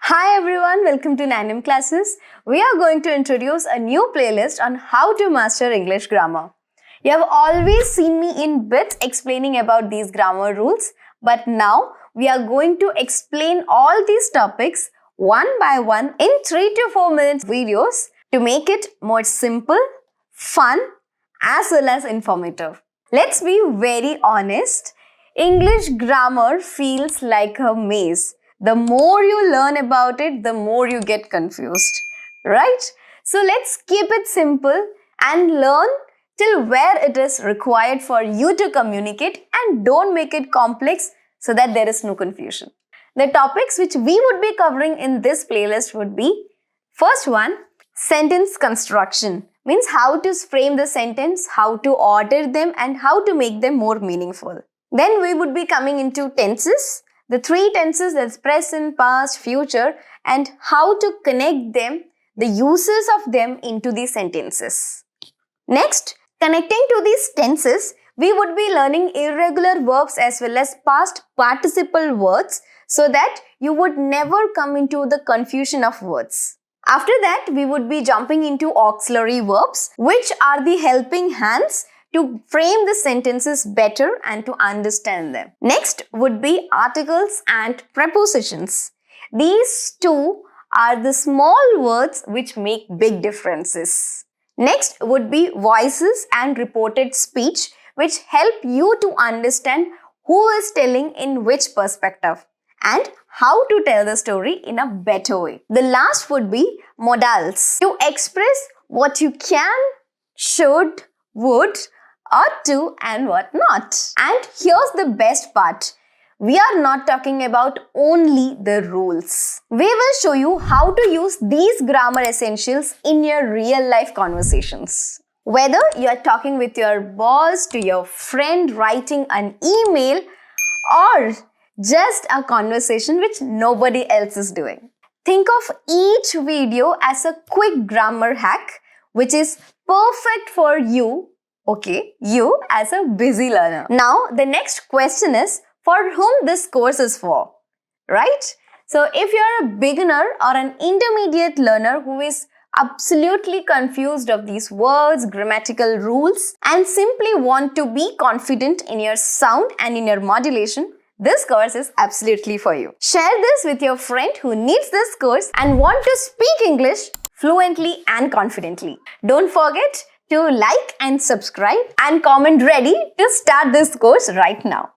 Hi everyone, welcome to Nanim Classes. We are going to introduce a new playlist on how to master English grammar. You have always seen me in bits explaining about these grammar rules, but now we are going to explain all these topics one by one in 3 to 4 minutes videos to make it more simple, fun, as well as informative. Let's be very honest, English grammar feels like a maze. The more you learn about it, the more you get confused, right? So let's keep it simple and learn till where it is required for you to communicate and don't make it complex so that there is no confusion. The topics which we would be covering in this playlist would be, first one, sentence construction. Means how to frame the sentence, how to order them and how to make them more meaningful. Then we would be coming into tenses. The 3 tenses, that's present, past, future, and how to connect them, the uses of them into these sentences. Next, connecting to these tenses, we would be learning irregular verbs as well as past participle words so that you would never come into the confusion of words. After that, we would be jumping into auxiliary verbs, which are the helping hands to frame the sentences better and to understand them. Next would be articles and prepositions. These two are the small words which make big differences. Next would be voices and reported speech, which help you to understand who is telling in which perspective and how to tell the story in a better way. The last would be modals, to express what you can, should, would, ought to and what not. And here's the best part. We are not talking about only the rules. We will show you how to use these grammar essentials in your real life conversations. Whether you are talking with your boss, to your friend, writing an email, or just a conversation which nobody else is doing. Think of each video as a quick grammar hack which is perfect for you. Okay, you as a busy learner. Now, the next question is for whom this course is for, right? So, if you're a beginner or an intermediate learner who is absolutely confused of these words, grammatical rules, and simply want to be confident in your sound and in your modulation, this course is absolutely for you. Share this with your friend who needs this course and want to speak English fluently and confidently. Don't forget to like and subscribe and comment ready to start this course right now.